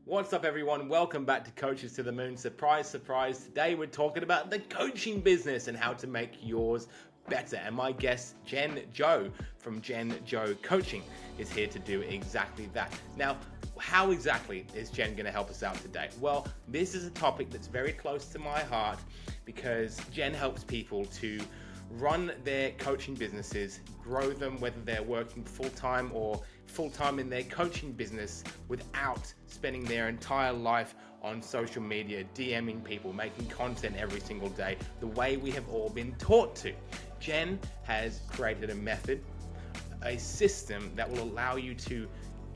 What's up, everyone? Welcome back to Coaches to the Moon. Surprise, surprise. Today we're talking about the coaching business and how to make yours better. And my guest, Jen Joe from Jen Joe Coaching, is here to do exactly that. Now, how exactly is Jen going to help us out today? Well, this is a topic that's very close to my heart because Jen helps people to run their coaching businesses, grow them, whether they're working full-time or full-time in their coaching business without spending their entire life on social media, DMing people, making content every single day, the way we have all been taught to. Jen has created a method, a system that will allow you to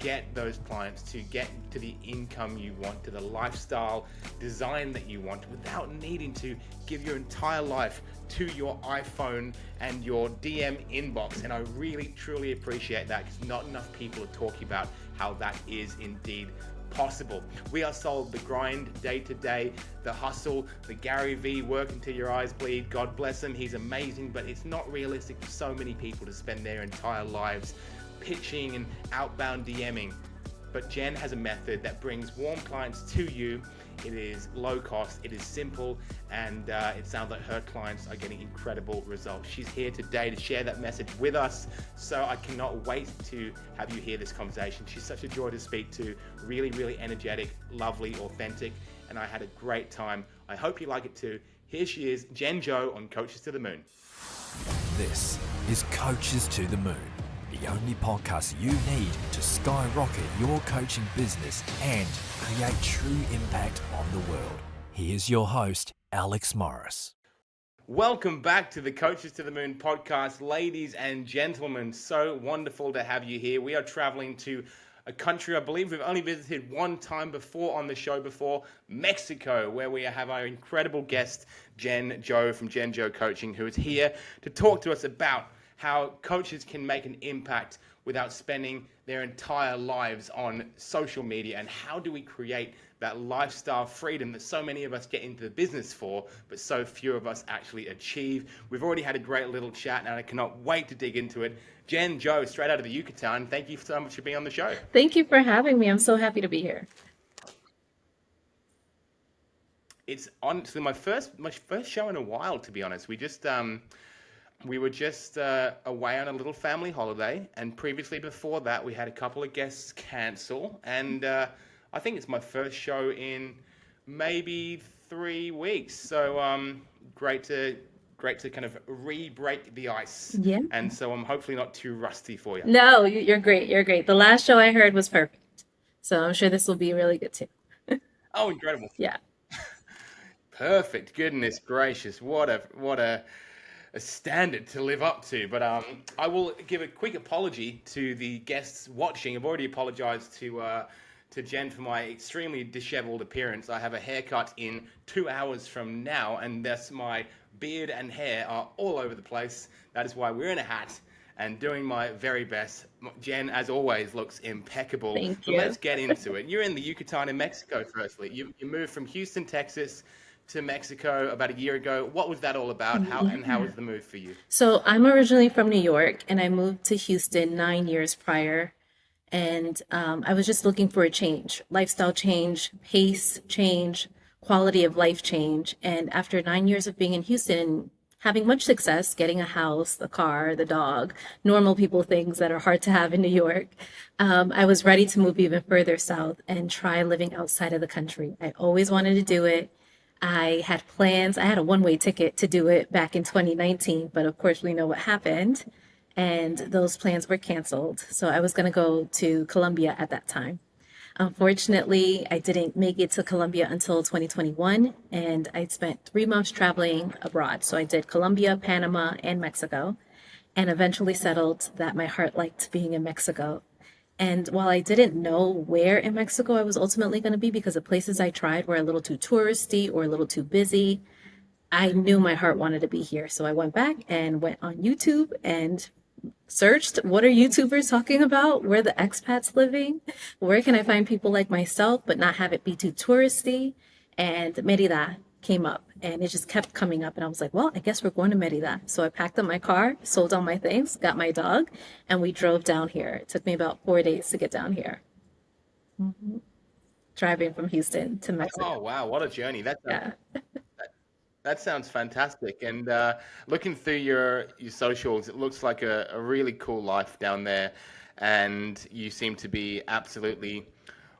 get those clients, to get to the income you want, to the lifestyle design that you want without needing to give your entire life to your iPhone and your DM inbox. And I really, truly appreciate that because not enough people are talking about how that is indeed possible. We are sold the grind day to day, the hustle, the Gary V work until your eyes bleed. God bless him, he's amazing, but it's not realistic for so many people to spend their entire lives pitching and outbound DMing. But Jen has a method that brings warm clients to you. It is low cost, it is simple, and it sounds like her clients are getting incredible results. She's here today to share that message with us, so I cannot wait to have you hear this conversation. She's such a joy to speak to, really, really energetic, lovely, authentic, and I had a great time. I hope you like it too. Here she is, Jen Joe on Coaches to the Moon. This is Coaches to the Moon, the only podcast you need to skyrocket your coaching business and create true impact on the world. Here's your host, Alex Morris. Welcome back to the Coaches to the Moon podcast, ladies and gentlemen. So wonderful to have you here. We are traveling to a country I believe we've only visited one time before on the show before, Mexico, where we have our incredible guest, Jen Joe from Jen Joe Coaching, who is here to talk to us about how coaches can make an impact without spending their entire lives on social media, and how do we create that lifestyle freedom that so many of us get into the business for, but so few of us actually achieve. We've already had a great little chat, and I cannot wait to dig into it. Jen Joe, straight out of the Yucatan, thank you so much for being on the show. Thank you for having me. I'm so happy to be here. It's honestly my first show in a while, to be honest. We were just away on a little family holiday, and previously before that, we had a couple of guests cancel, and I think it's my first show in maybe 3 weeks. So great to kind of re-break the ice. Yeah. And so I'm hopefully not too rusty for you. No, you're great. You're great. The last show I heard was perfect. So I'm sure this will be really good too. Oh, incredible! Yeah. Perfect. Goodness gracious, what a standard to live up to. But I will give a quick apology to the guests watching. I've already apologized to Jen for my extremely disheveled appearance. I have a haircut in 2 hours from now, and thus my beard and hair are all over the place. That is why we're in a hat and doing my very best. Jen, as always, looks impeccable. Thank So you. let's get into it. You're in the Yucatan in Mexico, firstly. You moved from Houston, Texas, to Mexico about a year ago. What was that all about? How was the move for you? So I'm originally from New York, and I moved to Houston 9 years prior. And I was just looking for a change, lifestyle change, pace change, quality of life change. And after 9 years of being in Houston, having much success, getting a house, the car, the dog, normal people things that are hard to have in New York, I was ready to move even further south and try living outside of the country. I always wanted to do it. I had plans. I had a one-way ticket to do it back in 2019, but of course we know what happened, and those plans were canceled. So I was going to go to Colombia at that time. Unfortunately, I didn't make it to Colombia until 2021, and I spent 3 months traveling abroad. So I did Colombia, Panama, and Mexico, and eventually settled that my heart liked being in Mexico. And while I didn't know where in Mexico I was ultimately going to be, because the places I tried were a little too touristy or a little too busy, I knew my heart wanted to be here. So I went back and went on YouTube and searched, what are YouTubers talking about? Where are the expats living? Where can I find people like myself, but not have it be too touristy? And Merida came up, and it just kept coming up. And I was like, well, I guess we're going to Merida. So I packed up my car, sold all my things, got my dog, and we drove down here. It took me about 4 days to get down here. driving from Houston to Mexico. Oh wow, what a journey! Yeah. That sounds fantastic. And looking through your socials, it looks like a really cool life down there, and you seem to be absolutely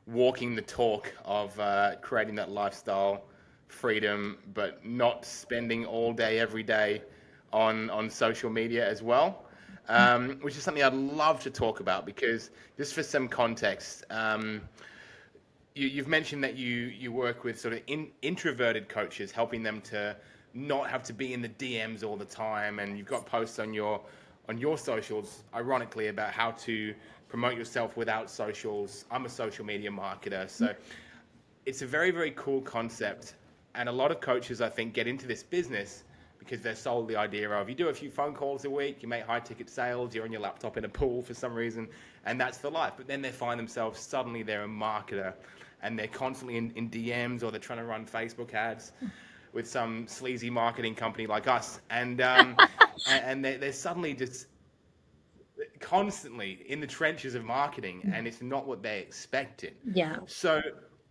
walking the talk of creating that lifestyle freedom, but not spending all day every day on social media as well. Which is something I'd love to talk about because just for some context, you've mentioned that you work with sort of introverted coaches, helping them to not have to be in the DMs all the time, and you've got posts on your socials, ironically, about how to promote yourself without socials. I'm a social media marketer, so it's a very, very cool concept, and a lot of coaches, I think, get into this business because they're sold the idea of you do a few phone calls a week, you make high ticket sales, you're on your laptop in a pool for some reason, and that's the life. But then they find themselves suddenly they're a marketer and they're constantly in DMs, or they're trying to run Facebook ads with some sleazy marketing company like us. And they're suddenly just constantly in the trenches of marketing, and it's not what they expected. Yeah. So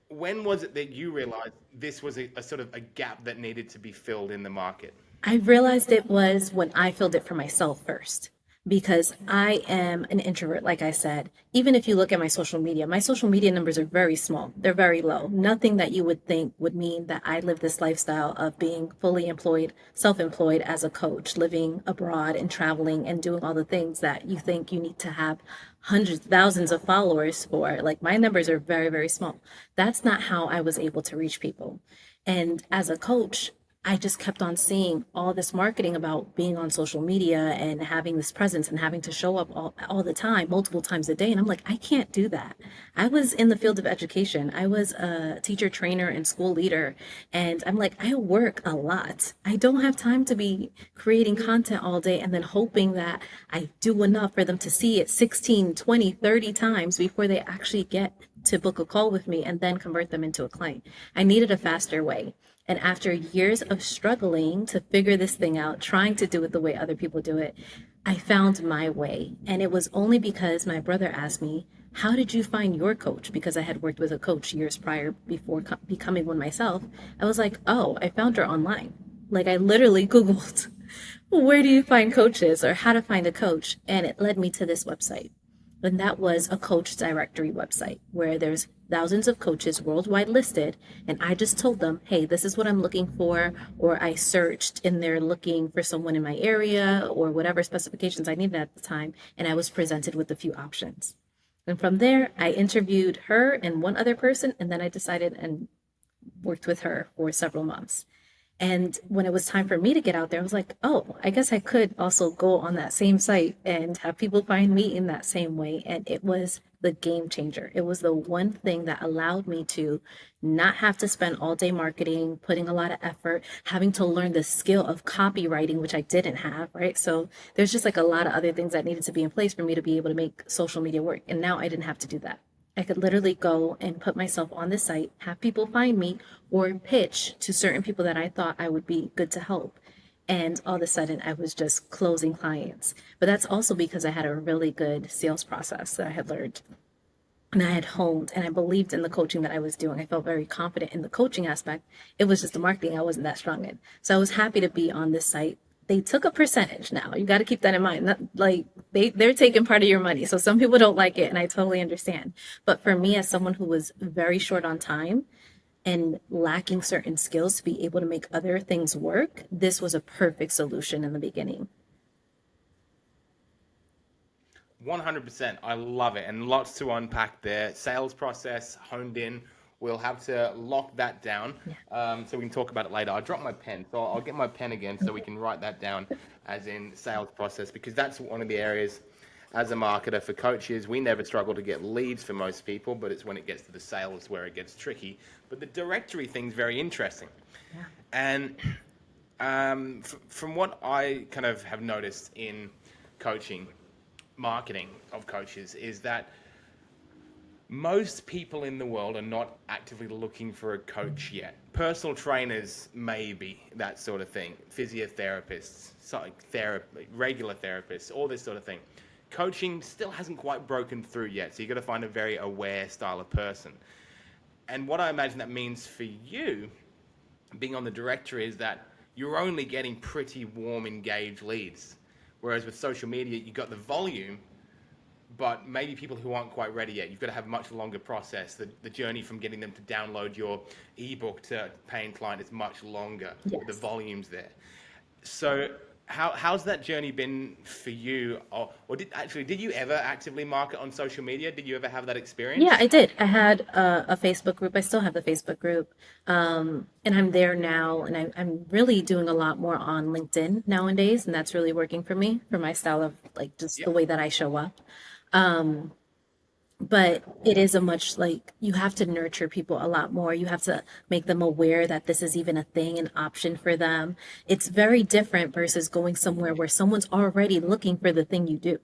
when was it that you realized this was a sort of a gap that needed to be filled in the market? I realized it was when I filled it for myself first, because I am an introvert, like I said. Even if you look at my social media numbers are very small. They're very low. Nothing that you would think would mean that I live this lifestyle of being fully employed, self-employed as a coach, living abroad and traveling and doing all the things that you think you need to have hundreds, thousands of followers for. Like, my numbers are very, very small. That's not how I was able to reach people. And as a coach, I just kept on seeing all this marketing about being on social media and having this presence and having to show up all the time, multiple times a day. And I'm like, I can't do that. I was in the field of education. I was a teacher, trainer, and school leader. And I'm like, I work a lot. I don't have time to be creating content all day and then hoping that I do enough for them to see it 16, 20, 30 times before they actually get to book a call with me and then convert them into a client. I needed a faster way. And after years of struggling to figure this thing out, trying to do it the way other people do it, I found my way. And it was only because my brother asked me, how did you find your coach? Because I had worked with a coach years prior before becoming one myself. I was like, oh, I found her online. Like, I literally Googled, where do you find coaches or how to find a coach? And it led me to this website. And that was a coach directory website where there's thousands of coaches worldwide listed. And I just told them, hey, this is what I'm looking for. Or I searched and they're looking for someone in my area or whatever specifications I needed at the time. And I was presented with a few options. And from there, I interviewed her and one other person. And then I decided and worked with her for several months. And when it was time for me to get out there, I was like, oh, I guess I could also go on that same site and have people find me in that same way. And it was the game changer. It was the one thing that allowed me to not have to spend all day marketing, putting a lot of effort, having to learn the skill of copywriting, which I didn't have, right? So there's just like a lot of other things that needed to be in place for me to be able to make social media work. And now I didn't have to do that. I could literally go and put myself on this site, have people find me, or pitch to certain people that I thought I would be good to help. And all of a sudden, I was just closing clients. But that's also because I had a really good sales process that I had learned and I had honed, and I believed in the coaching that I was doing. I felt very confident in the coaching aspect. It was just the marketing I wasn't that strong in. So I was happy to be on this site. They took a percentage now. You got to keep that in mind. Not, like they're taking part of your money. So some people don't like it, and I totally understand. But for me, as someone who was very short on time and lacking certain skills to be able to make other things work, this was a perfect solution in the beginning. 100%. I love it, and lots to unpack there. Sales process honed in. We'll have to lock that down so we can talk about it later. I dropped my pen, so I'll get my pen again so we can write that down as in sales process, because that's one of the areas as a marketer for coaches, we never struggle to get leads for most people, but it's when it gets to the sales where it gets tricky. But the directory thing's very interesting. Yeah. And from what I kind of have noticed in coaching, marketing of coaches, is that most people in the world are not actively looking for a coach yet. Personal trainers, maybe, that sort of thing. Physiotherapists, regular therapists, all this sort of thing. Coaching still hasn't quite broken through yet, so you've got to find a very aware style of person. And what I imagine that means for you, being on the directory, is that you're only getting pretty warm, engaged leads. Whereas with social media, you got the volume, but maybe people who aren't quite ready yet. You've got to have a much longer process. The journey from getting them to download your ebook to paying client is much longer. The Yes. volume's there. So how's that journey been for you? Or did you ever actively market on social media? Did you ever have that Yeah, I experience? did. I had a Facebook group. I still have the Facebook group. And I'm there now. And I'm really doing a lot more on LinkedIn nowadays. And that's really working for me, for my style of like just the Yep. way that I show up. But it is a much like you have to nurture people a lot more. You have to make them aware that this is even a thing, an option for them. It's very different versus going somewhere where someone's already looking for the thing you do,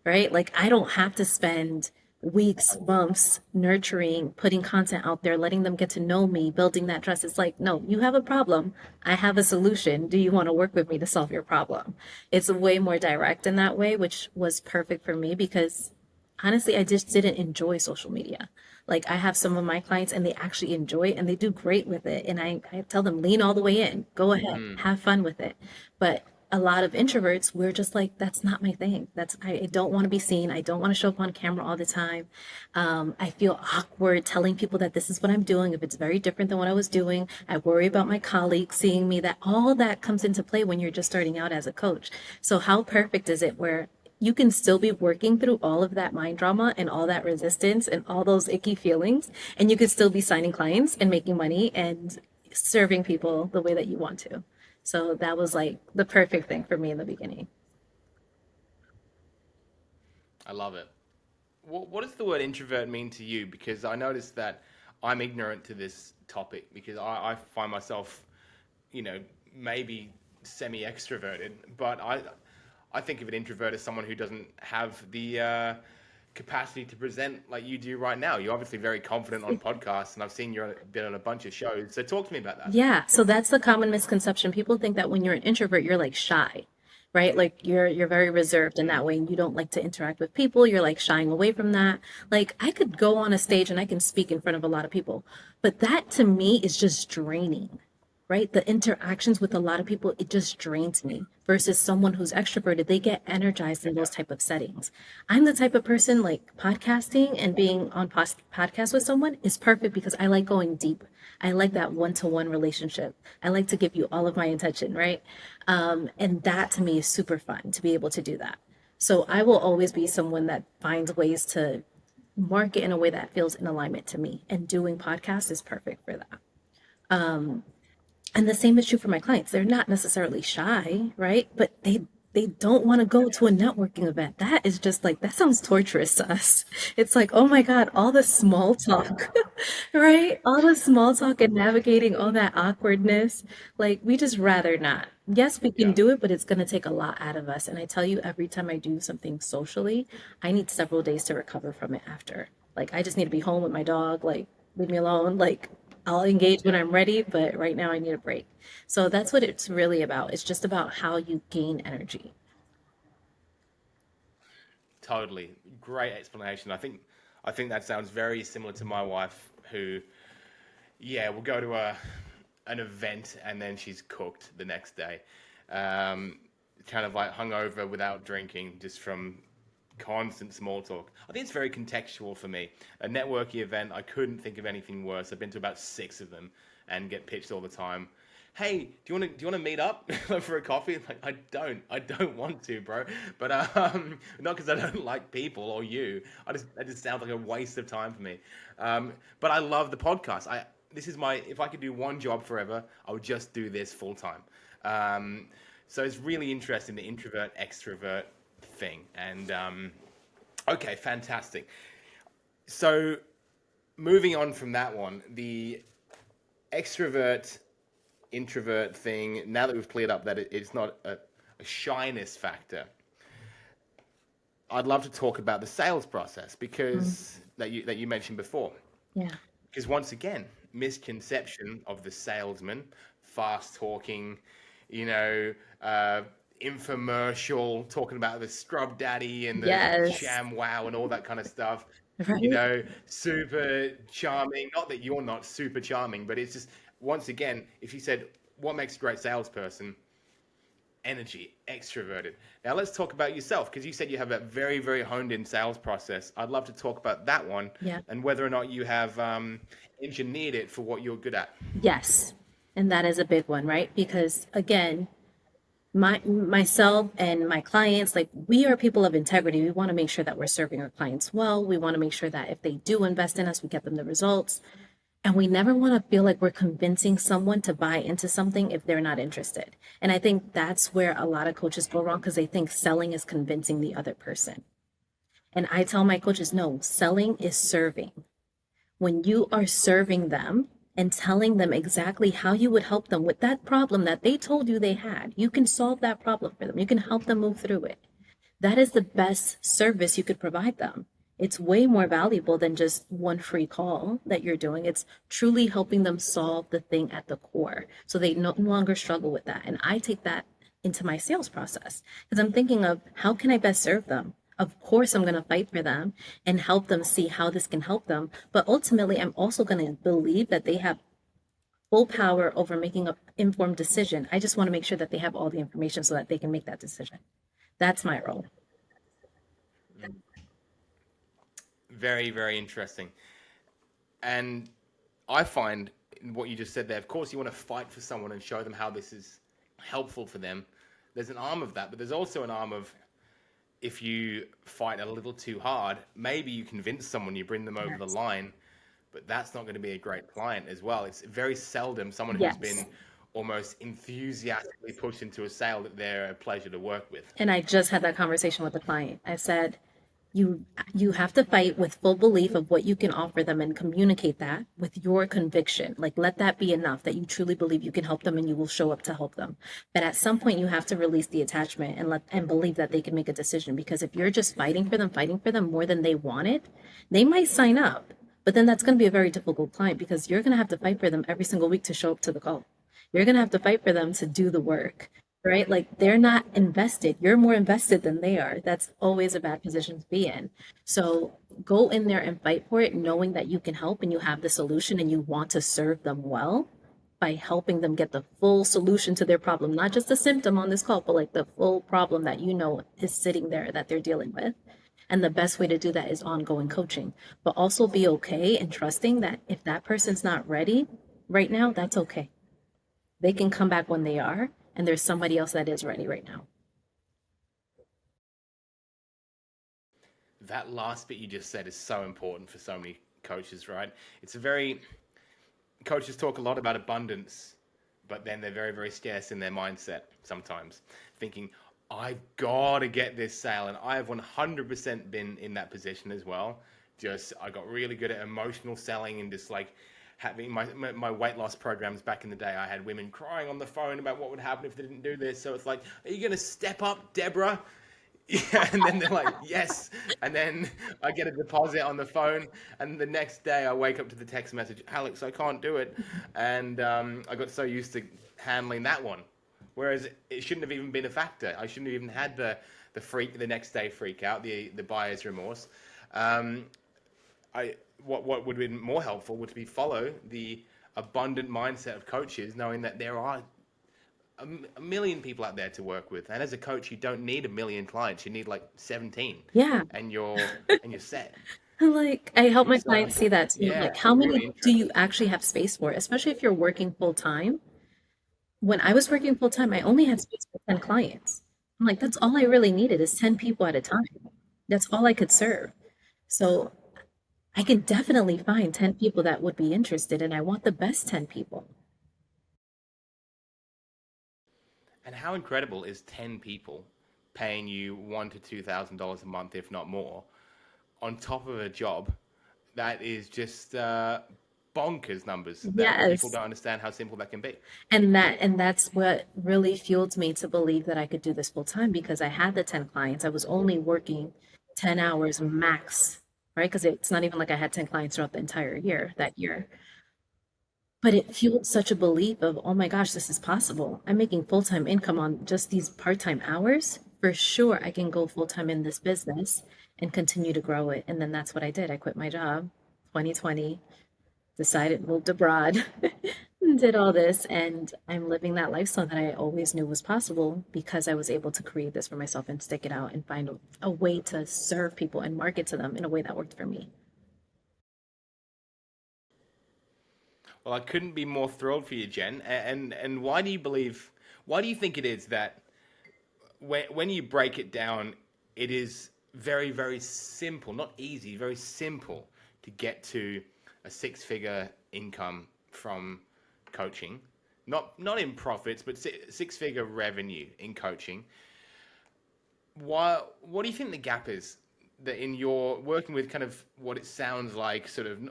right? Like I don't have to spend weeks, months nurturing, putting content out there, letting them get to know me, building that trust. It's like, no, you have a problem. I have a solution. Do you want to work with me to solve your problem? It's way more direct in that way, which was perfect for me because honestly, I just didn't enjoy social media. Like I have some of my clients and they actually enjoy it and they do great with it. And I tell them, lean all the way in, go ahead, Mm. have fun with it. But a lot of introverts, we're just like, that's not my thing. I don't want to be seen. I don't want to show up on camera all the time. I feel awkward telling people that this is what I'm doing. If it's very different than what I was doing, I worry about my colleagues seeing me. That all that comes into play when you're just starting out as a coach. So how perfect is it where you can still be working through all of that mind drama and all that resistance and all those icky feelings, and you could still be signing clients and making money and serving people the way that you want to. So that was like the perfect thing for me in the beginning. I love it. What does the word introvert mean to you? Because I noticed that I'm ignorant to this topic because I find myself, you know, maybe semi-extroverted, but I think of an introvert as someone who doesn't have the capacity to present like you do right now. You're obviously very confident on podcasts, and I've seen you've been on a bunch of shows. So talk to me about that. Yeah, so that's the common misconception. People think that when you're an introvert, you're like shy, right? Like you're very reserved in that Mm. way and you don't like to interact with people. You're like shying away from that. Like I could go on a stage and I can speak in front of a lot of people, but that to me is just draining, right? The interactions with a lot of people, it just drains me versus someone who's extroverted, they get energized in those type of settings. I'm the type of person like podcasting and being on podcast with someone is perfect because I like going deep. I like that one-to-one relationship. I like to give you all of my attention, right? And that to me is super fun to be able to do that. So I will always be someone that finds ways to market in a way that feels in alignment to me. And doing podcasts is perfect for that. And the same is true for my clients. They're not necessarily shy, right? But they don't want to go to a networking event. That is just like that sounds torturous to us. It's like, oh my God, all the small talk, right? All the small talk and navigating all that awkwardness. Like we just rather not. Yes, we can Yeah. do it, but it's going to take a lot out of us. And I tell you, every time I do something socially, I need several days to recover from it after. Like I just need to be home with my dog, like leave me alone. Like I'll engage when I'm ready, but right now I need a break. So that's what it's really about. It's just about how you gain energy. Totally. Great explanation. I think that sounds very similar to my wife who, yeah, will go to an event and then she's cooked the next day. Um, Kind of like hungover without drinking just from constant small talk. I think it's very contextual for me. A networking event, I couldn't think of anything worse. I've been to about six of them and get pitched all the time. Hey, do you want to meet up for a coffee? Like I don't want to, bro. But not because I don't like people or you. That just sounds like a waste of time for me. But I love the podcast. This is my if I could do one job forever, I would just do this full time. So it's really interesting the introvert extrovert thing. And okay, fantastic. So moving on from that one, the extrovert introvert thing. Now that we've cleared up that it's not a shyness factor, I'd love to talk about the sales process Mm, because that you mentioned before. yeah. Because once again, misconception of the salesman, fast talking, you know, infomercial, talking about the scrub daddy and the Yes. sham wow and all that kind of stuff. Right? super charming. Not that you're not super charming, but it's just, once again, if you said, what makes a great salesperson? Energy, extroverted. Now let's talk about yourself, because you said you have a very, very honed in sales process. I'd love to talk about that one Yeah. and whether or not you have engineered it for what you're good at. Yes. And that is a big one, right? Because again, myself and my clients, like we are people of integrity. We want to make sure that we're serving our clients well. We want to make sure that if they do invest in us, we get them the results. And we never want to feel like we're convincing someone to buy into something if they're not interested. And I think that's where a lot of coaches go wrong, because they think selling is convincing the other person. And I tell my coaches, no, selling is serving. When you are serving them and telling them exactly how you would help them with that problem that they told you they had, you can solve that problem for them. You can help them move through it. That is the best service you could provide them. It's way more valuable than just one free call that you're doing. It's truly helping them solve the thing at the core so they no longer struggle with that. And I take that into my sales process because I'm thinking of how can I best serve them? Of course, I'm going to fight for them and help them see how this can help them. But ultimately, I'm also going to believe that they have full power over making an informed decision. I just want to make sure that they have all the information so that they can make that decision. That's my role. Very, very interesting. And I find in what you just said there, of course, you want to fight for someone and show them how this is helpful for them. There's an arm of that, but there's also an arm of, if you fight a little too hard, maybe you convince someone, you bring them over the line, but that's not going to be a great client as well. It's very seldom someone who's been almost enthusiastically pushed into a sale that they're a pleasure to work with. And I just had that conversation with the client. I said, you have to fight with full belief of what you can offer them and communicate that with your conviction. Like, let that be enough that you truly believe you can help them and you will show up to help them. But at some point you have to release the attachment and believe that they can make a decision, because if you're just fighting for them more than they want it, they might sign up. But then that's going to be a very difficult client, because you're going to have to fight for them every single week to show up to the call. You're going to have to fight for them to do the work. Right? Like, they're not invested. You're more invested than they are. That's always a bad position to be in. So go in there and fight for it, knowing that you can help and you have the solution and you want to serve them well by helping them get the full solution to their problem, not just a symptom on this call, but like the full problem that you know is sitting there that they're dealing with. And the best way to do that is ongoing coaching, but also be okay and trusting that if that person's not ready right now, that's okay. They can come back when they are. And there's somebody else that is ready right now. That last bit you just said is so important for so many coaches, right? Coaches talk a lot about abundance, but then they're very, very scarce in their mindset sometimes, thinking, I've got to get this sale. And I've 100% been in that position as well. I got really good at emotional selling and just like, having my weight loss programs back in the day, I had women crying on the phone about what would happen if they didn't do this. So it's like, are you going to step up, Deborah? Yeah, and then they're like, yes. And then I get a deposit on the phone, and the next day I wake up to the text message, Alex, I can't do it. And I got so used to handling that one, whereas it shouldn't have even been a factor. I shouldn't have even had the next day freak out, the buyer's remorse. What would have been more helpful would be follow the abundant mindset of coaches, knowing that there are a million people out there to work with. And as a coach, you don't need a million clients. You need like 17. Yeah. And you're set. Like, I help my clients see that too. Yeah, like, how many really do you actually have space for? Especially if you're working full time. When I was working full time, I only had space for 10 clients. I'm like, that's all I really needed is 10 people at a time. That's all I could serve. So I can definitely find 10 people that would be interested, and I want the best 10 people. And how incredible is 10 people paying you $1,000 to $2,000 a month, if not more, on top of a job that is just bonkers numbers that Yes. people don't understand how simple that can be. And that's what really fueled me to believe that I could do this full time, because I had the 10 clients. I was only working 10 hours max, right? Because it's not even like I had 10 clients throughout the entire year that year. But it fueled such a belief of, oh my gosh, this is possible. I'm making full-time income on just these part-time hours. For sure, I can go full-time in this business and continue to grow it. And then that's what I did. I quit my job 2020, decided, moved abroad, did all this, and I'm living that lifestyle that I always knew was possible because I was able to create this for myself and stick it out and find a way to serve people and market to them in a way that worked for me. Well, I couldn't be more thrilled for you, Jen. And why do you believe? Why do you think it is that when you break it down, it is very, very simple, not easy, very simple to get to a six-figure income from coaching, not in profits, but six-figure revenue in coaching. What do you think the gap is that in your working with kind of what it sounds like sort of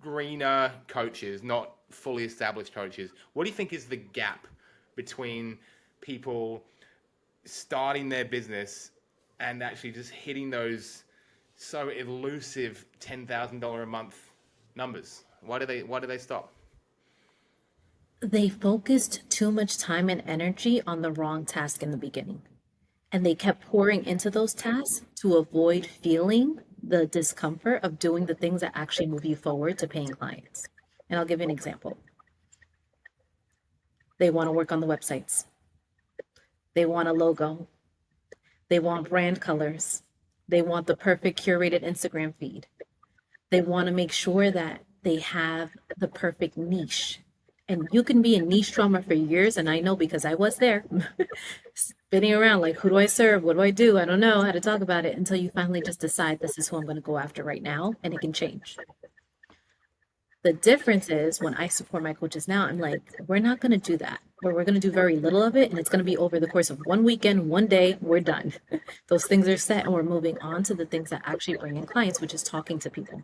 greener coaches, not fully established coaches? What do you think is the gap between people starting their business and actually just hitting those so elusive $10,000 a month numbers? Why do they stop? They focused too much time and energy on the wrong task in the beginning. And they kept pouring into those tasks to avoid feeling the discomfort of doing the things that actually move you forward to paying clients. And I'll give you an example. They want to work on the websites. They want a logo. They want brand colors. They want the perfect curated Instagram feed. They want to make sure that they have the perfect niche. And you can be a niche drummer for years, and I know because I was there, spinning around like, who do I serve? What do I do? I don't know how to talk about it until you finally just decide this is who I'm going to go after right now, and it can change. The difference is when I support my coaches now, I'm like, we're not going to do that. We're going to do very little of it, and it's going to be over the course of one weekend, one day, we're done. Those things are set, and we're moving on to the things that actually bring in clients, which is talking to people,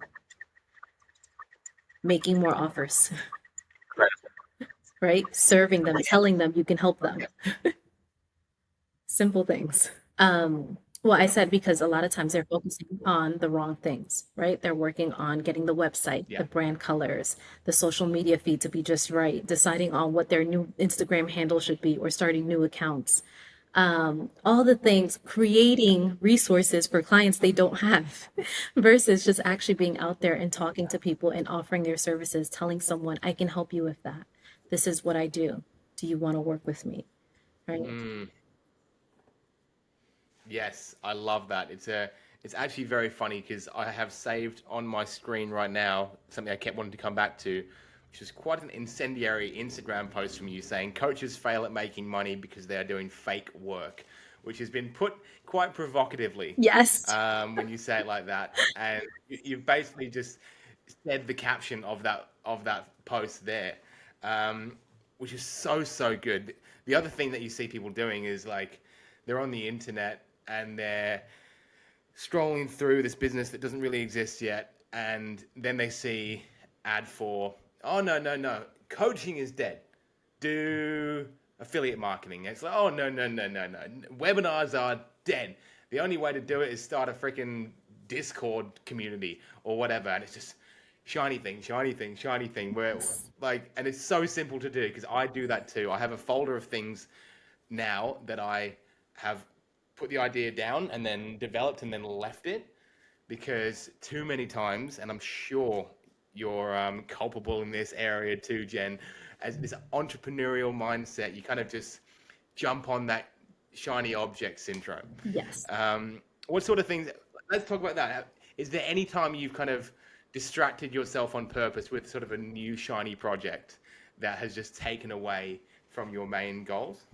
making more offers. Right? Serving them, telling them you can help them. Simple things. Well, I said because a lot of times they're focusing on the wrong things, right? They're working on getting the website, the brand colors, the social media feed to be just right, deciding on what their new Instagram handle should be, or starting new accounts. All the things, creating resources for clients they don't have versus just actually being out there and talking to people and offering their services, telling someone, I can help you with that. This is what I do. Do you want to work with me? Right? Yes, I love that. It's actually very funny because I have saved on my screen right now something I kept wanting to come back to, which is quite an incendiary Instagram post from you saying coaches fail at making money because they are doing fake work, which has been put quite provocatively. Yes. When you say it like that, and you've basically just said the caption of that post there. Which is so good. The other thing that you see people doing is like they're on the internet and they're scrolling through this business that doesn't really exist yet, and then they see ad for, oh no, coaching is dead. Do affiliate marketing. It's like, oh no, webinars are dead. The only way to do it is start a freaking Discord community or whatever, and it's just shiny thing, where like, and it's so simple to do because I do that too. I have a folder of things now that I have put the idea down and then developed and then left it, because too many times, and I'm sure you're culpable in this area too, Jen, as this entrepreneurial mindset, you kind of just jump on that shiny object syndrome. Yes. What sort of things, let's talk about that. Is there any time you've kind of distracted yourself on purpose with sort of a new shiny project that has just taken away from your main goals?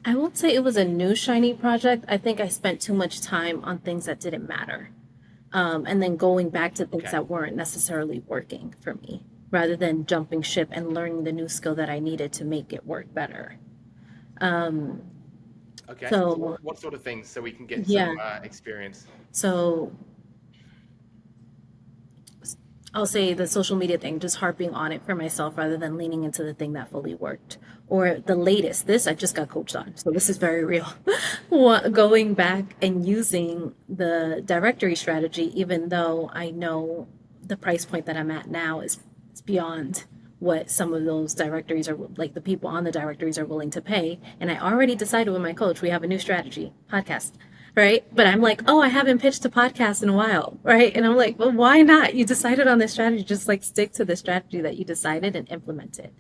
I won't say it was a new shiny project. I think I spent too much time on things that didn't matter. And then going back to things that weren't necessarily working for me, rather than jumping ship and learning the new skill that I needed to make it work better. Okay. So what sort of things, so we can get some experience? So I'll say the social media thing, just harping on it for myself rather than leaning into the thing that fully worked. Or the latest, this I just got coached on, so this is very real. Going back and using the directory strategy, even though I know the price point that I'm at now is beyond what some of those directories are, like the people on the directories are willing to pay. And I already decided with my coach, we have a new strategy, podcast. right? But I'm like, oh, I haven't pitched a podcast in a while, right? And I'm like, well, why not? You decided on this strategy, just like stick to the strategy that you decided and implement it.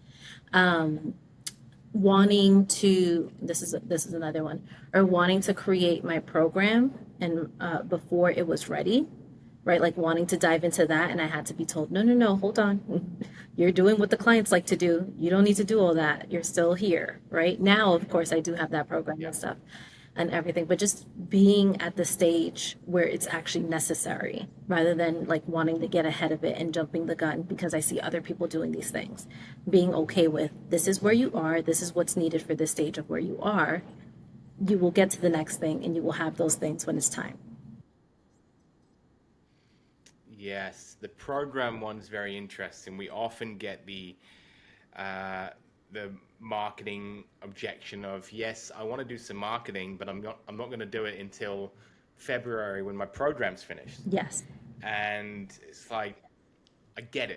Wanting to, this is another one, or wanting to create my program and before it was ready, right? Like wanting to dive into that, and I had to be told, no, no, no, hold on. You're doing what the clients like to do. You don't need to do all that. You're still here, right? Now, of course, I do have that program Yeah. and stuff and everything, but just being at the stage where it's actually necessary rather than like wanting to get ahead of it and jumping the gun because I see other people doing these things. Being okay with this is where you are, this is what's needed for this stage of where you are. You will get to the next thing and you will have those things when it's time. Yes, the program one's very interesting. We often get uh, the marketing objection of, yes, I want to do some marketing, but I'm not going to do it until February when my program's finished. Yes. And it's like, I get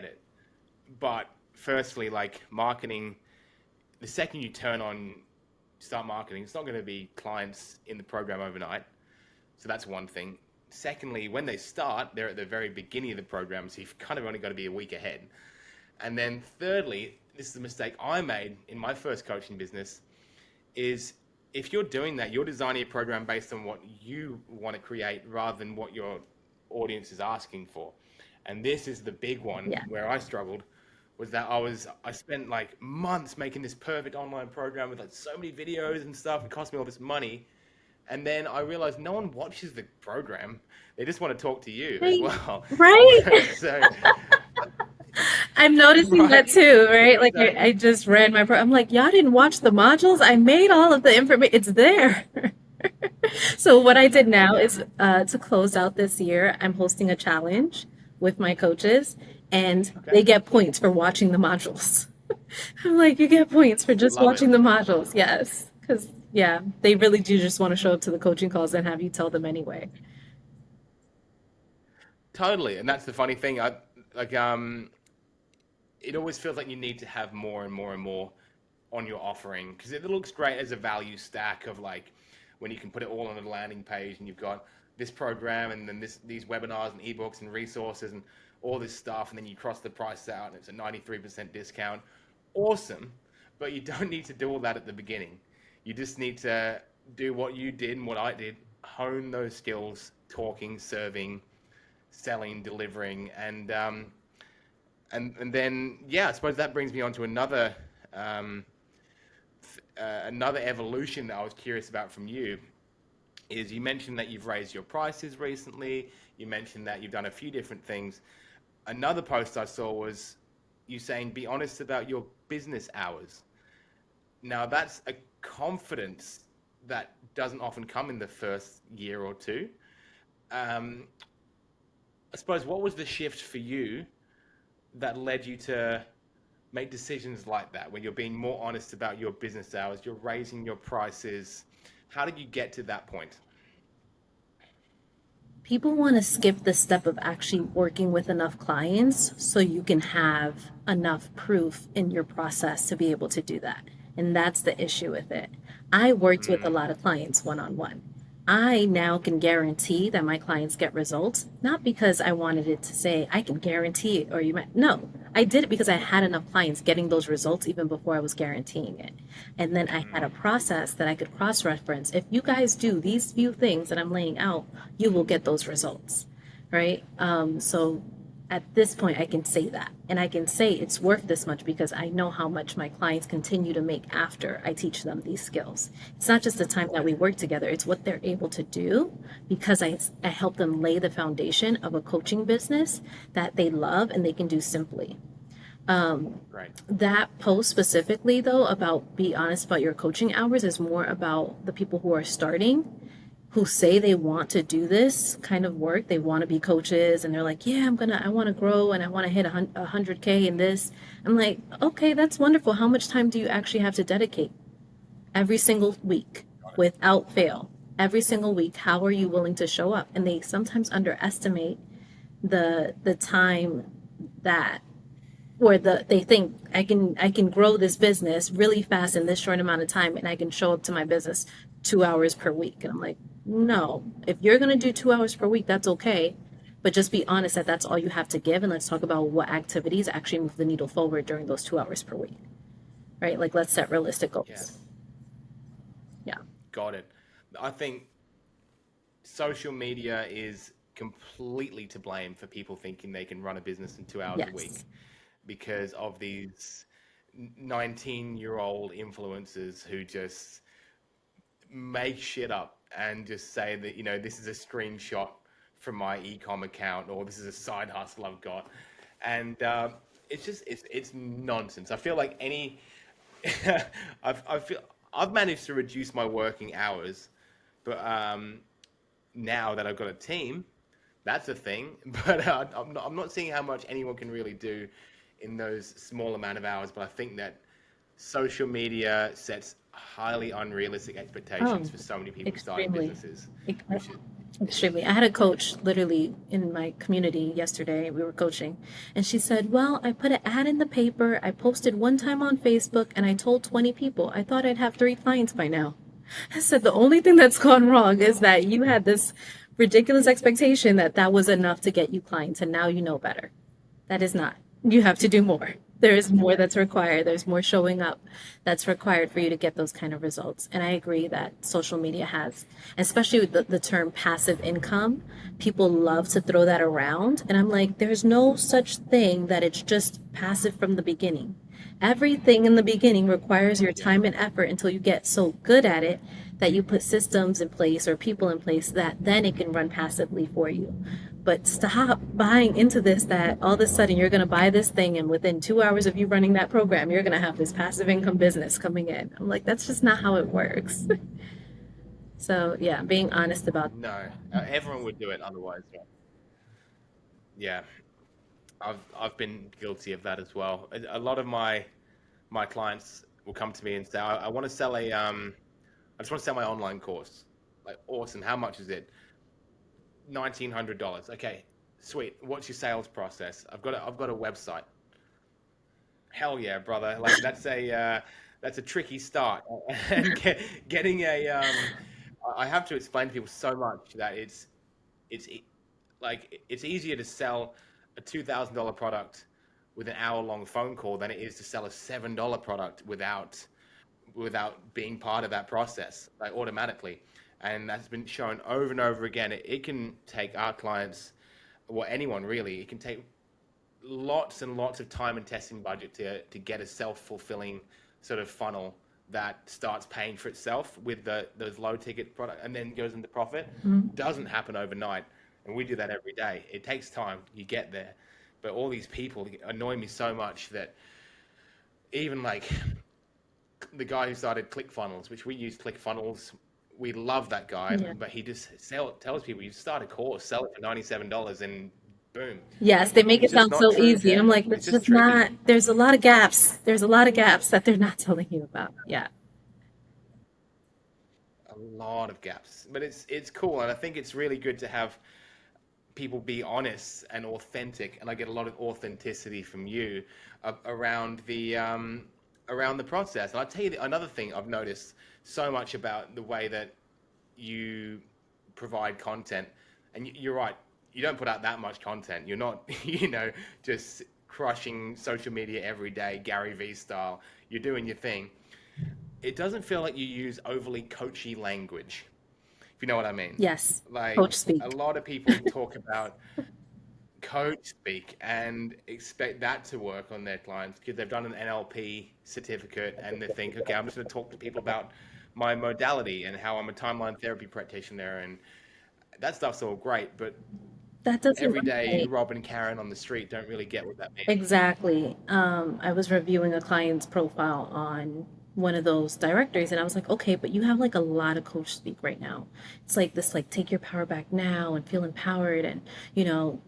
it. But firstly, like marketing, the second you start marketing, it's not going to be clients in the program overnight. So that's one thing. Secondly, when they start, they're at the very beginning of the program, so you've kind of only got to be a week ahead. And then thirdly, this is a mistake I made in my first coaching business, is if you're doing that, you're designing a program based on what you want to create rather than what your audience is asking for. And this is the big one Yeah. where I struggled, was that I spent like months making this perfect online program with like so many videos and stuff. It cost me all this money. And then I realized no one watches the program. They just want to talk to you as Right. well. Right. So, I'm noticing that right? too, right? Like So, I just read I'm like, y'all didn't watch the modules? I made all of the information. It's there. So what I did now yeah. is to close out this year, I'm hosting a challenge with my coaches, and Okay. they get points for watching the modules. I'm like, you get points for just Love it. watching the modules. Yes. Because, yeah, they really do just want to show up to the coaching calls and have you tell them anyway. Totally. And that's the funny thing. Like, it always feels like you need to have more and more and more on your offering because it looks great as a value stack of like when you can put it all on a landing page and you've got this program and then these webinars and ebooks and resources and all this stuff, and then you cross the price out and it's a 93% discount. Awesome. But you don't need to do all that at the beginning. You just need to do what you did and what I did, hone those skills, talking, serving, selling, delivering, and then yeah, I suppose that brings me on to um, another evolution that I was curious about from you. Is you mentioned that you've raised your prices recently. You mentioned that you've done a few different things. Another post I saw was you saying be honest about your business hours. Now that's a confidence that doesn't often come in the first year or two. Um, I suppose what was the shift for you that led you to make decisions like that, when you're being more honest about your business hours, you're raising your prices? How did you get to that point? People want to skip the step of actually working with enough clients so you can have enough proof in your process to be able to do that. And that's the issue with it. I worked with a Mm, lot of clients one on one. I now can guarantee that my clients get results, not because I wanted it to say, I can guarantee it or you might. No, I did it because I had enough clients getting those results even before I was guaranteeing it. And then I had a mm, process that I could cross reference. If you guys do these few things that I'm laying out, you will get those results, right? So at this point, I can say that. And I can say it's worth this much because I know how much my clients continue to make after I teach them these skills. It's not just the time that we work together, it's what they're able to do because I help them lay the foundation of a coaching business that they love and they can do simply. great. That post specifically, though, about be honest about your coaching hours is more about the people who are starting, who say they want to do this kind of work. They want to be coaches and they're like, yeah, I want to grow and I want to hit 100K in this. I'm like, okay, that's wonderful. How much time do you actually have to dedicate? Every single week without fail. Every single week, how are you willing to show up? And they sometimes underestimate the time that or they think I can grow this business really fast in this short amount of time and I can show up to my business 2 hours per week. And I'm like, No, if you're going to do 2 hours per week, that's okay. But just be honest that that's all you have to give. And let's talk about what activities actually move the needle forward during those 2 hours per week, right? Like, let's set realistic goals. Yes, Yeah. got it. I think social media is completely to blame for people thinking they can run a business in 2 hours a week Yes. because of these 19-year-old influencers who just make shit up and just say that, this is a screenshot from my ecom account, or this is a side hustle I've got. And it's nonsense. I feel like I've managed to reduce my working hours, but now that I've got a team, that's a thing. But I'm not seeing how much anyone can really do in those small amount of hours. But I think that social media sets highly unrealistic expectations Oh, for so many people starting extremely. businesses, Ex- which is Extremely. I had a coach literally in my community yesterday. We were coaching, and she said, "Well, I put an ad in the paper, I posted one time on Facebook, and I told 20 people. I thought I'd have 3 clients by now." I said, "The only thing that's gone wrong is that you had this ridiculous expectation that that was enough to get you clients, and now you know better. That is not. You have to do more. There is more that's required. There's more showing up that's required for you to get those kind of results." And I agree that social media has, especially with the term passive income, people love to throw that around. And I'm like, there's no such thing that it's just passive from the beginning. Everything in the beginning requires your yeah. time and effort until you get so good at it that you put systems in place or people in place that then it can run passively for you. But stop buying into this that all of a sudden you're going to buy this thing and within 2 hours of you running that program, you're going to have this passive income business coming in. I'm like, that's just not how it works. So, yeah, being honest about No, everyone would do it otherwise. Right? Yeah, I've been guilty of that as well. A lot of my clients will come to me and say, I want to sell I just want to sell my online course. Like, awesome. How much is it? $1,900. Okay, sweet. What's your sales process? I've got a website. Hell yeah, brother. Like, that's a tricky start. And getting I have to explain to people so much that it's like it's easier to sell a $2,000 product with an hour-long phone call than it is to sell a $7 product without being part of that process, like, automatically. And that's been shown over and over again. It can take our clients, or anyone really, it can take lots and lots of time and testing budget to get a self-fulfilling sort of funnel that starts paying for itself with those low ticket product and then goes into profit. Doesn't happen overnight. And we do that every day. It takes time. You get there. But all these people annoy me so much that even like the guy who started ClickFunnels, which we use ClickFunnels, we love that guy, yeah. but he just tells people, you start a course, sell it for $97, and boom. Yes, they make it It's just sound not so true, easy. I'm Jen. like, It's that's just just tricky. not, there's a lot of gaps. There's a lot of gaps that they're not telling you about. Yeah. A lot of gaps, but it's cool, and I think it's really good to have people be honest and authentic, and I get a lot of authenticity from you around the process. And I'll tell you another thing I've noticed so much about the way that you provide content. And you're right, you don't put out that much content. You're not, just crushing social media every day, Gary Vee style. You're doing your thing. It doesn't feel like you use overly coachy language, if you know what I mean. Yes. Like, Coach a speak. lot of people talk about coach speak and expect that to work on their clients because they've done an NLP certificate and they think, okay, I'm just going to talk to people about my modality and how I'm a timeline therapy practitioner, and that stuff's all great, but That doesn't everyday resonate. Rob and Karen on the street don't really get what that means. Exactly. I was reviewing a client's profile on one of those directories and I was like, okay, but you have like a lot of coach speak right now. It's like this, like, take your power back now and feel empowered and, you know,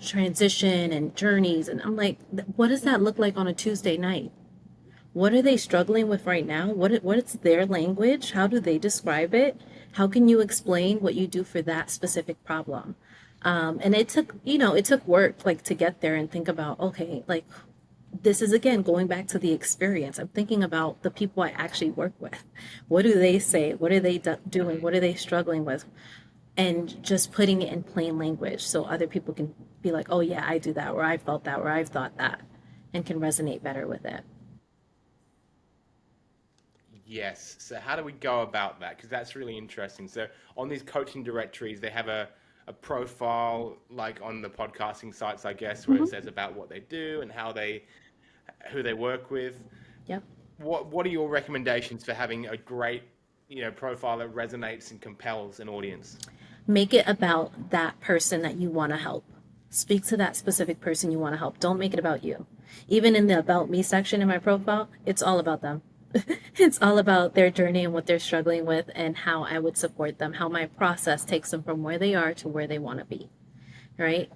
transition and journeys. And I'm like, what does that look like on a Tuesday night? What are they struggling with right now? What is their language? How do they describe it? How can you explain what you do for that specific problem? And it took, it took work like to get there and think about, okay, like, this is again going back to the experience. I'm thinking about the people I actually work with. What do they say? What are they doing? What are they struggling with? And just putting it in plain language so other people can be like, oh yeah, I do that, or I felt that, or I've thought that, and can resonate better with it. Yes. So how do we go about that? Because that's really interesting. So on these coaching directories, they have a profile like on the podcasting sites, I guess, where it Hmm. says about what they do and how they who they work with. Yep. What are your recommendations for having a great, profile that resonates and compels an audience? Make it about that person that you want to help. Speak to that specific person you want to help. Don't make it about you. Even in the about me section in my profile, it's all about them. It's all about their journey and what they're struggling with and how I would support them, how my process takes them from where they are to where they want to be. Right?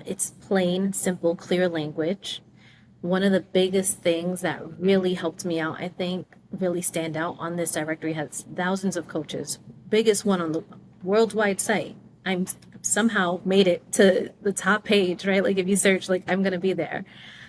It's plain, simple, clear language. One of the biggest things that really helped me out, I think, really stand out on this directory has thousands of coaches. Biggest one on the worldwide site. I'm somehow made it to the top page, right? Like if you search, like I'm gonna be there.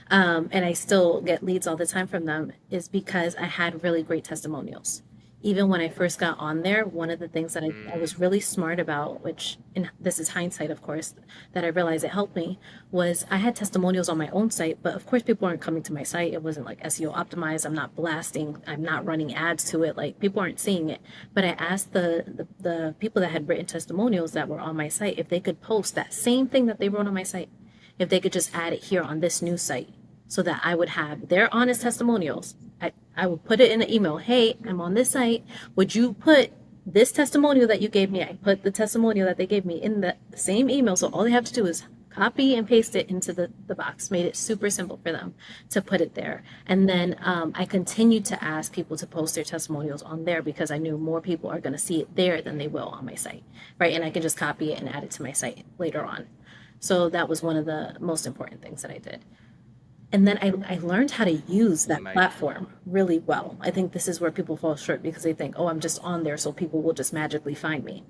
And I still get leads all the time from them, is because I had really great testimonials. Even when I first got on there, one of the things that I was really smart about, which, and this is hindsight, of course, that I realized it helped me, was I had testimonials on my own site, but of course people aren't coming to my site. It wasn't like SEO optimized. I'm not blasting. I'm not running ads to it. Like people aren't seeing it. But I asked the people that had written testimonials that were on my site if they could post that same thing that they wrote on my site, if they could just add it here on this new site so that I would have their honest testimonials. I would put it in an email. Hey, I'm on this site. Would you put this testimonial that you gave me? I put the testimonial that they gave me in the same email. So all they have to do is copy and paste it into the box. Made it super simple for them to put it there. And then I continued to ask people to post their testimonials on there because I knew more people are going to see it there than they will on my site, right? And I can just copy it and add it to my site later on. So that was one of the most important things that I did. And then I learned how to use that Amazing. platform really well. I think this is where people fall short because they think, oh, I'm just on there, so people will just magically find me.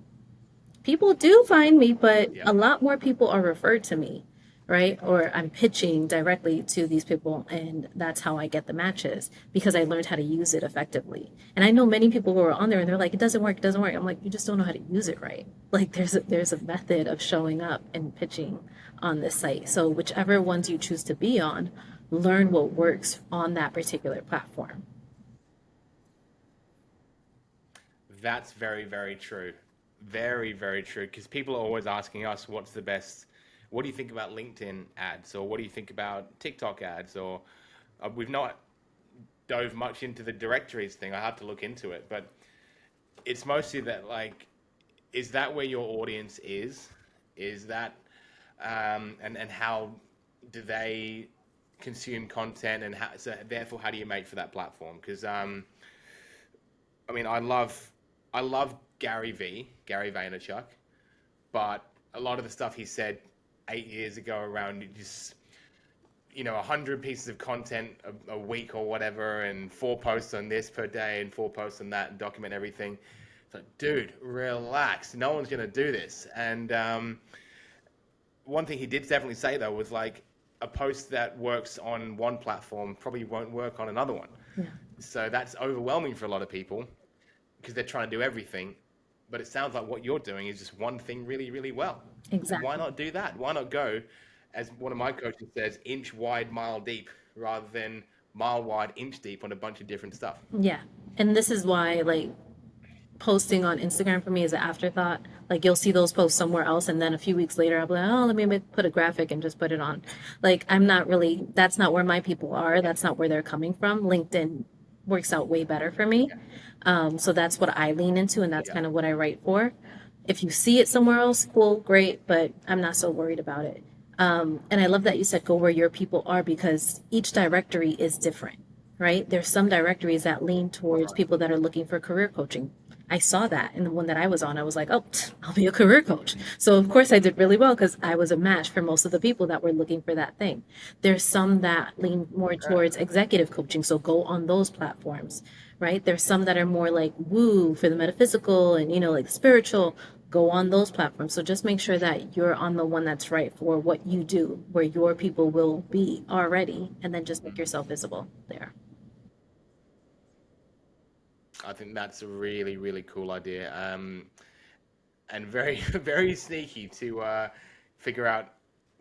People do find me, but Yep. a lot more people are referred to me, right? Or I'm pitching directly to these people, and that's how I get the matches because I learned how to use it effectively. And I know many people who are on there and they're like, it doesn't work, it doesn't work. I'm like, you just don't know how to use it right. Like there's a method of showing up and pitching on this site. So whichever ones you choose to be on, learn what works on that particular platform. That's very, very true. Very, very true. Because people are always asking us, what's the best? What do you think about LinkedIn ads? Or what do you think about TikTok ads? Or we've not dove much into the directories thing. I have to look into it. But it's mostly that, like, is that where your audience is? Is that, and how do they consume content, and how, so therefore how do you make for that platform? Because I mean, I love Gary Vaynerchuk, but a lot of the stuff he said 8 years ago around just 100 pieces of content a week or whatever, and 4 posts on this per day and 4 posts on that, and document everything. It's like, dude, relax. No one's gonna do this. And one thing he did definitely say though was like, a post that works on one platform probably won't work on another one. Yeah. So that's overwhelming for a lot of people because they're trying to do everything. But it sounds like what you're doing is just one thing really, really well. Exactly. Why not do that? Why not go, as one of my coaches says, inch wide, mile deep, rather than mile wide, inch deep on a bunch of different stuff? Yeah. And this is why, like, posting on Instagram for me is an afterthought. Like you'll see those posts somewhere else, and then a few weeks later I'll be like, oh, let me put a graphic and just put it on. Like I'm not really, that's not where my people are. That's not where they're coming from. LinkedIn works out way better for me. So that's what I lean into, and that's kind of what I write for. If you see it somewhere else, cool, great, but I'm not so worried about it. And I love that you said go where your people are, because each directory is different, right? There's some directories that lean towards people that are looking for career coaching. I saw that in the one that I was on. I was like, oh, I'll be a career coach. So of course I did really well because I was a match for most of the people that were looking for that thing. There's some that lean more towards executive coaching. So go on those platforms, right? There's some that are more like woo for the metaphysical and, like spiritual. go on those platforms. So just make sure that you're on the one that's right for what you do, where your people will be already, and then just make yourself visible there. I think that's a really, really cool idea. And very, very sneaky to figure out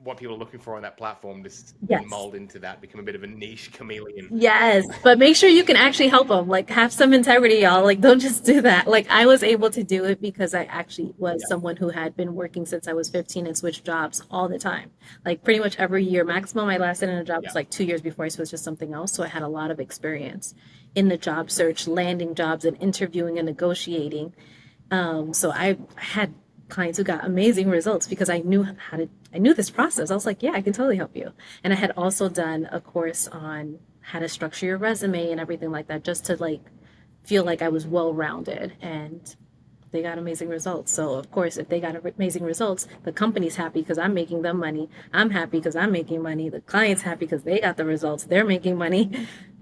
what people are looking for on that platform, just then Yes. mold into that, become a bit of a niche chameleon. Yes, but make sure you can actually help them. Like, have some integrity, y'all. Like, don't just do that. Like, I was able to do it because I actually was Yeah, someone who had been working since I was 15 and switched jobs all the time. Like, pretty much every year. Maximum I lasted in a job yeah. was like 2 years before I switched to something else. So I had a lot of experience in the job search, landing jobs, and interviewing and negotiating. So I had clients who got amazing results because I knew this process. I was like, yeah, I can totally help you. And I had also done a course on how to structure your resume and everything like that, just to like feel like I was well rounded, and they got amazing results. So of course, if they got amazing results, the company's happy because I'm making them money. I'm happy because I'm making money. The client's happy because they got the results. They're making money.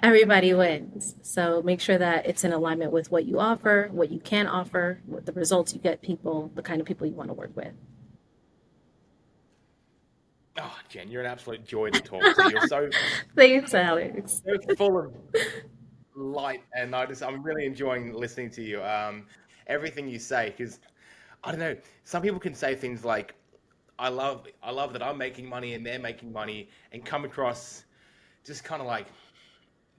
Everybody wins. So make sure that it's in alignment with what you offer, what you can offer, what the results you get people, the kind of people you want to work with. Oh, Jen, you're an absolute joy to talk to. You're so, Thanks, Alex. so full of light, and I'm really enjoying listening to you. Everything you say, because I don't know, some people can say things like, I love that I'm making money and they're making money, and come across just kind of like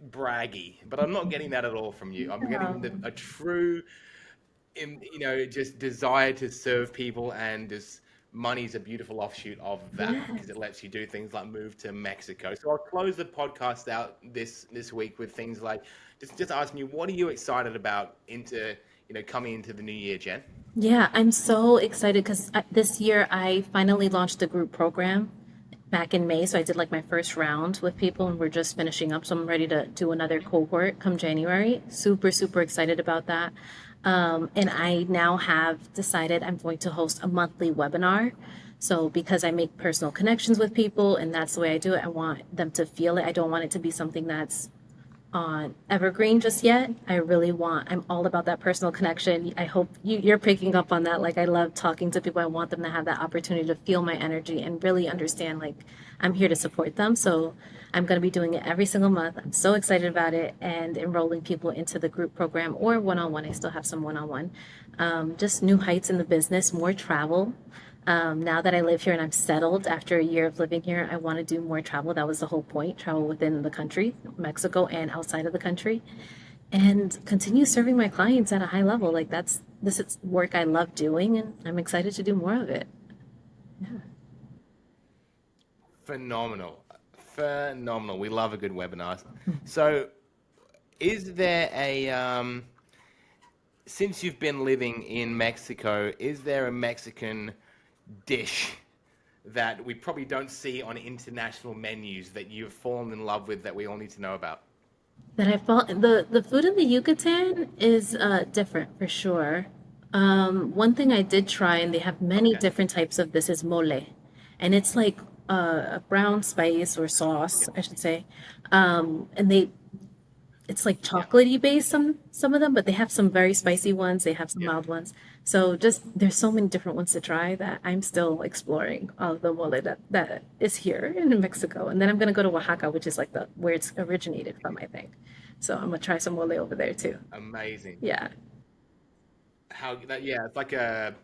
braggy, but I'm not getting that at all from you. I'm getting a true, just desire to serve people, and just money's a beautiful offshoot of that because Yes. it lets you do things like move to Mexico. So I'll close the podcast out this week with things like just asking you, what are you excited about into coming into the new year, Jen? Yeah, I'm so excited because this year I finally launched a group program back in May. So I did like my first round with people, and we're just finishing up. So I'm ready to do another cohort come January. Super, super excited about that. And I now have decided I'm going to host a monthly webinar. So because I make personal connections with people and that's the way I do it, I want them to feel it. I don't want it to be something that's on evergreen just yet. I'm all about that personal connection. I hope you're picking up on that. Like, I love talking to people. I want them to have that opportunity to feel my energy and really understand, like, I'm here to support them. So I'm going to be doing it every single month. I'm so excited about it, and enrolling people into the group program or one-on-one. I still have some one-on-one. Just new heights in the business, more travel. Now that I live here and I'm settled after a year of living here, I want to do more travel. That was the whole point, travel within the country, Mexico, and outside of the country, and continue serving my clients at a high level. Like, this is work I love doing, and I'm excited to do more of it. Phenomenal. Phenomenal. We love a good webinar. So is there since you've been living in Mexico, is there a Mexican dish that we probably don't see on international menus that you've fallen in love with that we all need to know about? That I fall the food in the Yucatan is different for sure. One thing I did try, and they have many Okay. different types of this, is mole, and it's like a brown spice or sauce, I should say. And it's like Yeah. chocolatey based, some of them, but they have some very spicy ones. They have some Yeah. mild ones. So just there's so many different ones to try that I'm still exploring all of the mole that is here in Mexico. And then I'm gonna go to Oaxaca, which is like the where it's originated from, I think. So I'm gonna try some mole over there too. Amazing. Yeah. Yeah, it's like a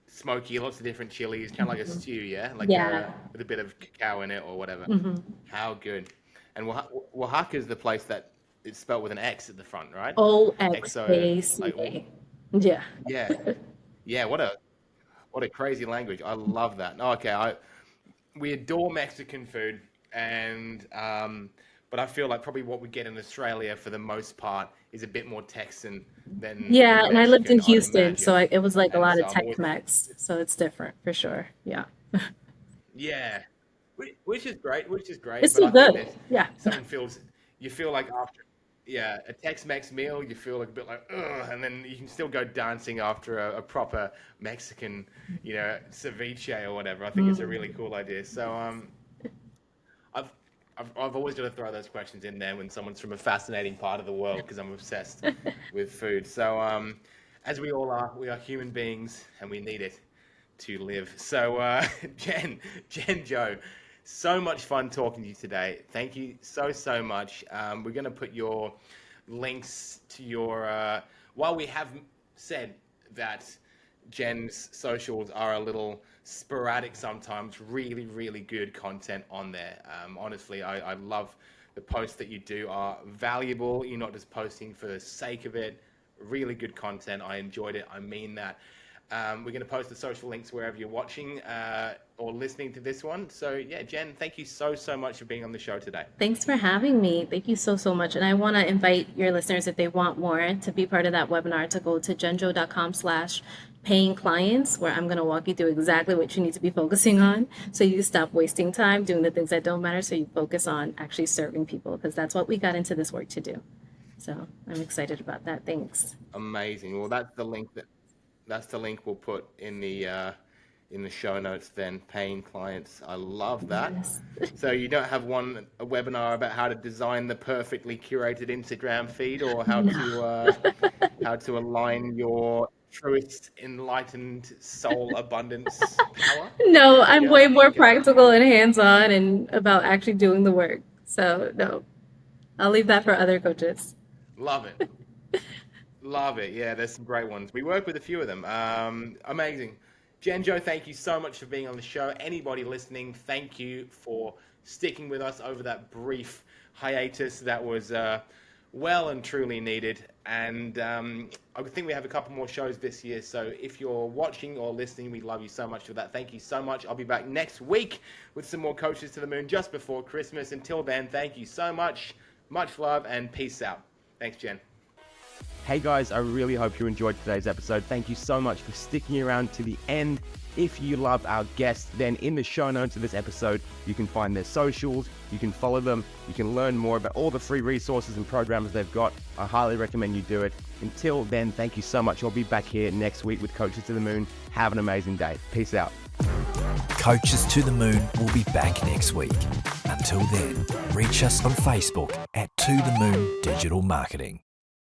smoky, lots of different chilies, kind of like a stew, yeah? Like Yeah. with a bit of cacao in it or whatever. hmm How good. And Oaxaca is the place that it's spelled with an X at the front, right? XO, like, OXACA. Yeah. yeah. Yeah, what a crazy language. I love that. Oh, okay, we adore Mexican food, and but I feel like probably what we get in Australia for the most part is a bit more Texan than Yeah, and I lived in Mexican, I'd Houston, so imagine. it was like a And lot so of I'm always Tex-Mex, so it's different for sure. Yeah. yeah, which is great, which is great. It's But still I think good. that Yeah. something feels you feel like after a Tex-Mex meal, you feel like a bit like ugh, and then you can still go dancing after a proper Mexican, ceviche or whatever. I think it's a really cool idea. So I've I've always got to throw those questions in there when someone's from a fascinating part of the world because I'm obsessed with food. So as we all are, we are human beings and we need it to live. So, Jen, Joe, so much fun talking to you today. Thank you so much. We're going to put your links to your, while we have said that Jen's socials are a little sporadic sometimes, really good content on there. Honestly, I love the posts that you do are valuable. You're not just posting for the sake of it. Really good content. I enjoyed it. I mean that. We're going to post the social links wherever you're watching or listening to this one. So yeah, Jen, thank you so much for being on the show today. Thanks for having me. Thank you so much. And I want to invite your listeners, if they want more, to be part of that webinar, to go to jenjo.com/paying clients, where I'm going to walk you through exactly what you need to be focusing on, so you stop wasting time doing the things that don't matter, so you focus on actually serving people, because that's what we got into this work to do. So I'm excited about that. Thanks. Amazing. Well, that's the link we'll put in the show notes then. Paying clients. I love that. Yes. So you don't have a webinar about how to design the perfectly curated Instagram feed, or how to align your truest enlightened soul abundance power? No, I'm way more practical and hands-on and about actually doing the work. So no, I'll leave that for other coaches. Love it. Love it. Yeah, there's some great ones. We work with a few of them. Amazing. Jen, Joe, thank you so much for being on the show. Anybody listening, thank you for sticking with us over that brief hiatus that was well and truly needed. And I think we have a couple more shows this year. So if you're watching or listening, we love you so much for that. Thank you so much. I'll be back next week with some more Coaches to the Moon just before Christmas. Until then, thank you so much. Much love and peace out. Thanks, Jen. Hey guys, I really hope you enjoyed today's episode. Thank you so much for sticking around to the end. If you love our guests, then in the show notes of this episode, you can find their socials, you can follow them, you can learn more about all the free resources and programs they've got. I highly recommend you do it. Until then, thank you so much. I'll be back here next week with Coaches to the Moon. Have an amazing day. Peace out. Coaches to the Moon will be back next week. Until then, reach us on Facebook at To The Moon Digital Marketing.